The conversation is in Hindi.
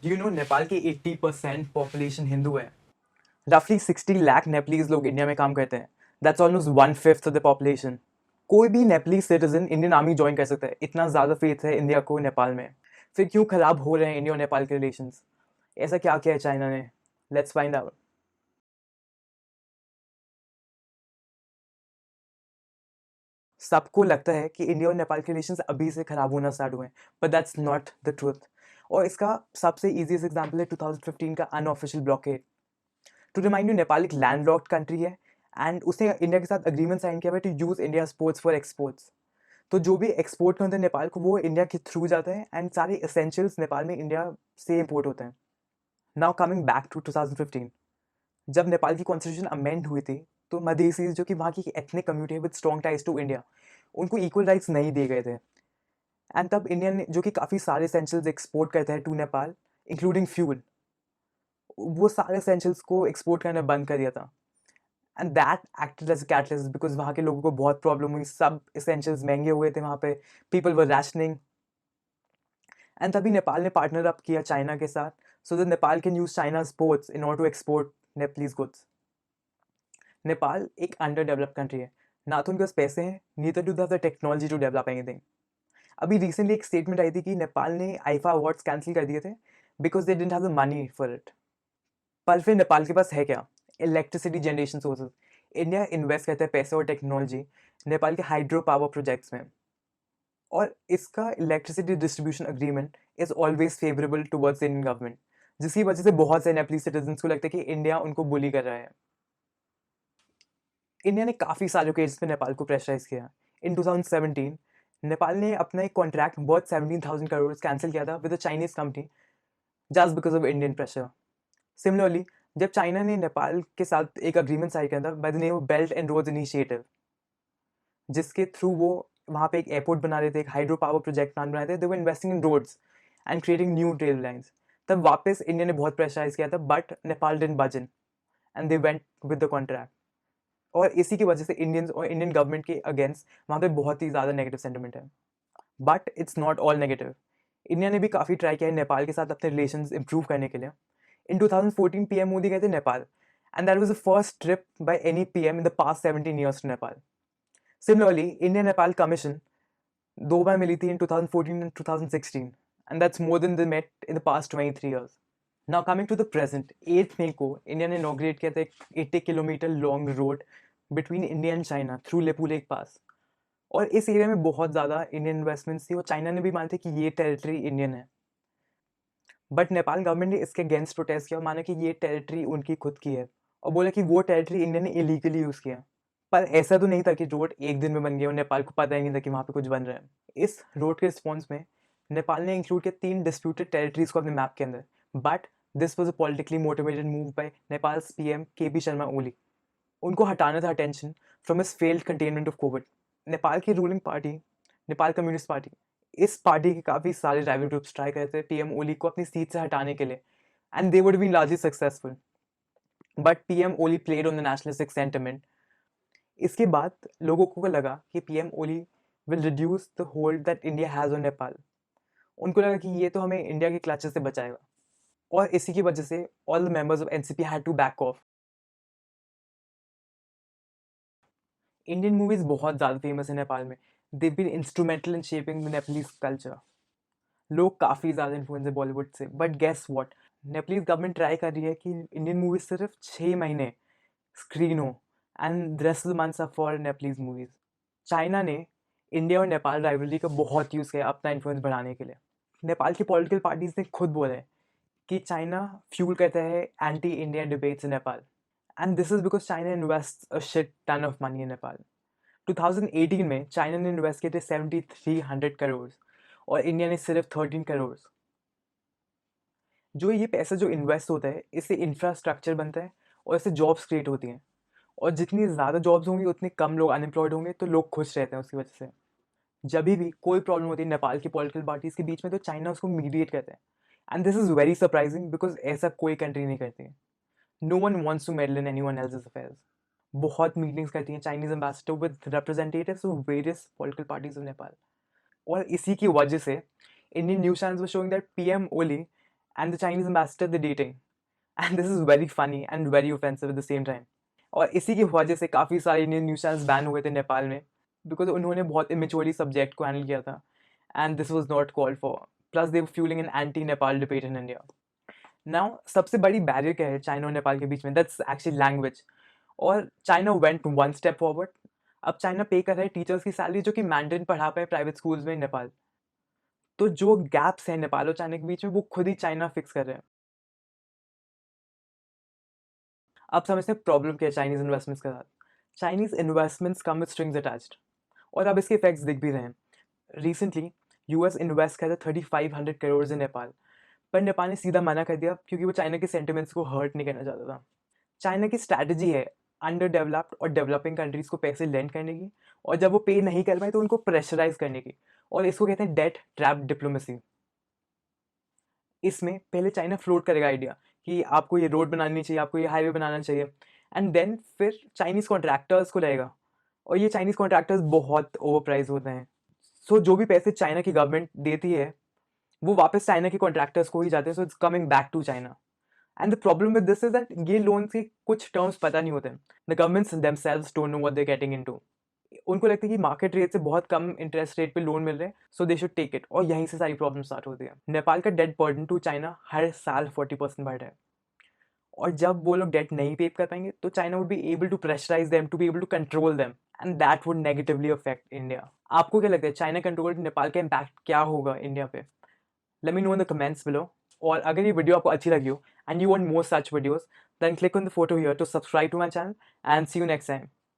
Do you know नेपाल की 80% पॉपुलेशन हिंदू है? रफली 60 लाख नेपालीज लोग इंडिया में काम करते हैं. That's almost one fifth of the population. कोई भी Nepali citizen Indian army join कर सकता है. इतना ज़्यादा फेथ है इंडिया को नेपाल में. फिर क्यों खराब हो रहे हैं इंडिया और नेपाल के रिलेशंस? ऐसा क्या किया है चाइना ने? Let's find out. सबको लगता है कि इंडिया और नेपाल के रिलेशंस अभी से खराब होना स्टार्ट हुए हैं, but that's not the truth. और इसका सबसे इजीएस्ट एग्जांपल है 2015 का unofficial blockade. To remind you, Nepal एक लैंडलॉक्ड कंट्री है एंड उसने इंडिया के साथ अग्रीमेंट साइन किया है to use India ports for exports. तो जो भी एक्सपोर्ट करते हैं नेपाल को वो इंडिया के थ्रू जाता है एंड सारे एसेंशियल्स नेपाल में इंडिया से इम्पोर्ट होते हैं. नाउ कमिंग बैक टू 2015, जब नेपाल की कॉन्स्टिट्यूशन अमेंड हुई थी तो मधेसीज जो कि वहाँ की एथनिक कम्युनिटी है with strong ties to India, उनको इक्वल राइट्स नहीं दिए गए थे. एंड तब इंडिया ने जो कि काफ़ी सारे एसेंशियल्स एक्सपोर्ट करते हैं टू नेपाल इंक्लूडिंग फ्यूल, वो सारे एसेंशियल्स को एक्सपोर्ट करना बंद कर दिया था. And that acted as a catalyst because वहाँ के लोगों को बहुत प्रॉब्लम हुई. सब एसेंशियल्स महंगे हुए थे वहाँ पे. People were rationing. एंड तभी नेपाल ने पार्टनर अप किया चाइना के साथ so that Nepal can use China's ports in order to export Nepalese goods. Nepal एक अंडर डेवलप्ड कंट्री है. ना तो उनके पास पैसे हैं, neither do they have the technology to develop anything. अभी रिसेंटली एक स्टेटमेंट आई थी कि नेपाल ने आईफा अवार्ड्स कैंसिल कर दिए थे because they didn't have the money for it. पर फिर नेपाल के पास है क्या? Electricity generation sources. India invest करता है पैसे और टेक्नोलॉजी नेपाल के हाइड्रो पावर प्रोजेक्ट्स में. और इसका electricity distribution agreement is always favourable towards the Indian government, जिसकी वजह से बहुत से नेपाली सिटीजन को लगता है कि इंडिया उनको बुली कर रहा है. इंडिया ने काफ़ी सारे केसेस में नेपाल को प्रेशराइज किया. इन 2017 नेपाल ने अपना एक कॉन्ट्रैक्ट वर्थ 17,000 करोड़ कैंसिल किया था with a Chinese company just because of Indian pressure. Similarly, जब चाइना ने नेपाल के साथ एक अग्रीमेंट साइन किया था by the name of belt and roads initiative, जिसके थ्रू वो वहाँ पे एक एयरपोर्ट बना रहे थे, एक हाइड्रो पावर प्रोजेक्ट प्लान बना रहे थे. They were investing in roads and creating new rail lines. तब वापस इंडिया ने बहुत प्रेशराइज किया था बट नेपाल डिडंट बज in and they went with the contract. और इसी की वजह से इंडियंस और इंडियन गवर्नमेंट के अगेंस्ट वहाँ पे बहुत ही ज़्यादा नेगेटिव सेंटिमेंट है. But it's not all negative. India ने भी काफ़ी ट्राई किया है नेपाल के साथ अपने रिलेशंस इंप्रूव करने के लिए. इन 2014 पीएम मोदी गए थे Nepal and that was the first trip by any PM in the past 17 years to Nepal. Similarly, India Nepal commission दो बार मिली थी in 2014 and 2016 and that's more than the met in the past 23 years. Now coming to the present, 8 मई को इंडिया ने इनॉग्रेट किया था एक 80 kilometre long road between India and China through Lipulekh पास. और इस एरिया में बहुत ज़्यादा इंडियन इन्वेस्टमेंट्स थी और चाइना ने भी माना था कि ये टेरिटरी इंडियन है. बट नेपाल गवर्नमेंट ने इसके अगेंस्ट प्रोटेस्ट किया और माना कि ये टेरिटरी उनकी खुद की है और बोला कि वो टेरिटरी इंडिया ने इलीगली यूज़ किया. पर ऐसा तो नहीं था कि रोड एक दिन में बन गया और नेपाल को पता ही नहीं था कि वहाँ पे कुछ बन रहा है. इस रोड के रिस्पॉन्स में नेपाल ने इंक्लूड किया 3 डिस्प्यूटेड टेरिटरीज को अपने मैप के अंदर. But this was a politically motivated move by Nepal PM K P Sharma Oli. उनको हटाना था attention from his failed containment of COVID. Nepal की ruling party, Nepal communist party, इस पार्टी के काफ़ी सारे राइवल ग्रुप्स ट्राई करते थे पीएम ओली को अपनी सीट से हटाने के लिए and they would be largely successful. But PM Oli played on the nationalistic sentiment. इसके बाद लोगों को लगा कि PM Oli will reduce the hold that India has on Nepal. उनको लगा कि ये तो हमें इंडिया के क्लचेस से बचाएगा और इसी की वजह से all the members of NCP had to back off. Indian movies बहुत ज़्यादा फेमस है नेपाल में. They been instrumental in shaping the Nepalese culture. लोग काफ़ी ज़्यादा इन्फ्लुएंस है बॉलीवुड से. But guess what, Nepalese government try कर रही है कि इंडियन मूवीज सिर्फ 6 महीने स्क्रीन हो and rest of the months are for Nepalese movies. China ने इंडिया और नेपाल राइवलरी का बहुत यूज़ किया अपना इन्फ्लुएंस बढ़ाने के लिए. नेपाल की पॉलिटिकल पार्टीज ने खुद बोला है कि चाइना फ्यूल करता है anti India debates in Nepal. And this is because China invest a shit ton of money in Nepal. 2018 में चाइना ने इन्वेस्ट किए थे 7,300 करोड़ और इंडिया ने सिर्फ 13 करोड़. जो ये पैसा जो इन्वेस्ट होता है इससे इंफ्रास्ट्रक्चर बनता है और इससे जॉब्स क्रिएट होती हैं. और जितनी ज़्यादा जॉब्स होंगी उतने कम लोग अनएम्प्लॉयड होंगे तो लोग खुश रहते हैं उसकी वजह से. जब भी कोई प्रॉब्लम होती है नेपाल की पॉलिटिकल पार्टीज के बीच में तो चाइना उसको मीडिएट करते हैं. And this is very surprising because ऐसा कोई कंट्री नहीं करती है. No one wants to meddle in any one else's affairs. बहुत मीटिंग्स करती हैं Chinese ambassador with representatives of various political parties of Nepal. और इसी की वजह से Indian news channels were showing that PM Oli and the Chinese ambassador they're dating. And this is very funny and very offensive at the same time. और इसी की वजह से काफ़ी सारे इंडियन न्यूज़ चैनल्स बैन हो गए थे नेपाल में, बिकॉज उन्होंने बहुत इमेच्योरली सब्जेक्ट को हैंडल किया था, and this was not called for. Plus they were fuelling an anti Nepal debate in India. Now सबसे बड़ी बैरियर क्या है चाइना और नेपाल के बीच में? That's actually language. और China went one step forward. अब चाइना पे कर रहा है टीचर्स की सैलरी जो कि मैंड्रिन पढ़ा पाए प्राइवेट स्कूल्स में नेपाल. तो जो गैप्स हैं नेपाल और चाइना के बीच में वो खुद ही चाइना फिक्स कर रहे हैं. अब समझते हैं प्रॉब्लम क्या है चाइनीज इन्वेस्टमेंट्स के साथ. Chinese investments come with strings attached, और अब इसके इफेक्ट्स दिख भी रहे हैं. रिसेंटली यूएस इन्वेस्ट किया था 3500 करोड़ इन नेपाल, पर नेपाल ने सीधा मना कर दिया क्योंकि वो चाइना के सेंटिमेंट्स को हर्ट नहीं करना चाहता था. चाइना की स्ट्रैटेजी है अंडर डेवलप्ड और डेवलपिंग कंट्रीज को पैसे लेंड करने की, और जब वो पे नहीं कर पाए तो उनको प्रेशराइज करने की, और इसको कहते हैं डेट ट्रैप डिप्लोमेसी. इसमें पहले चाइना फ्लोट करेगा आइडिया कि आपको ये रोड बनानी चाहिए, आपको ये हाईवे बनाना चाहिए, एंड देन फिर चाइनीज कॉन्ट्रैक्टर्स को लगेगा, और ये चाइनीज कॉन्ट्रैक्टर्स बहुत ओवर प्राइस होते हैं. सो जो भी पैसे चाइना की गवर्नमेंट देती है वो वापस चाइना के कॉन्ट्रैक्टर्स को ही जाते हैं. So it's coming back to China. And the problem with this is that ये लोन के कुछ टर्म्स पता नहीं होते. The governments themselves don't know what they are getting into. उनको लगता है कि मार्केट रेट से बहुत कम इंटरेस्ट रेट पे लोन मिल रहे हैं, so they should take it, और यहीं से सारी प्रॉब्लम स्टार्ट होती है. नेपाल का डेट बर्डन टू चाइना हर साल 40% बढ़ रहा है, और जब वो लोग डेट नहीं पे कर पाएंगे तो China would be able to pressurise them, to be able to control them, and that would negatively affect India. आपको क्या लगता है चाइना कंट्रोल नेपाल का इम्पैक्ट क्या होगा इंडिया पे? Let me know in the comments below. और अगर ये वीडियो आपको अच्छी लगी हो and you want more such videos, then click on the photo here to subscribe to my channel, and see you next time.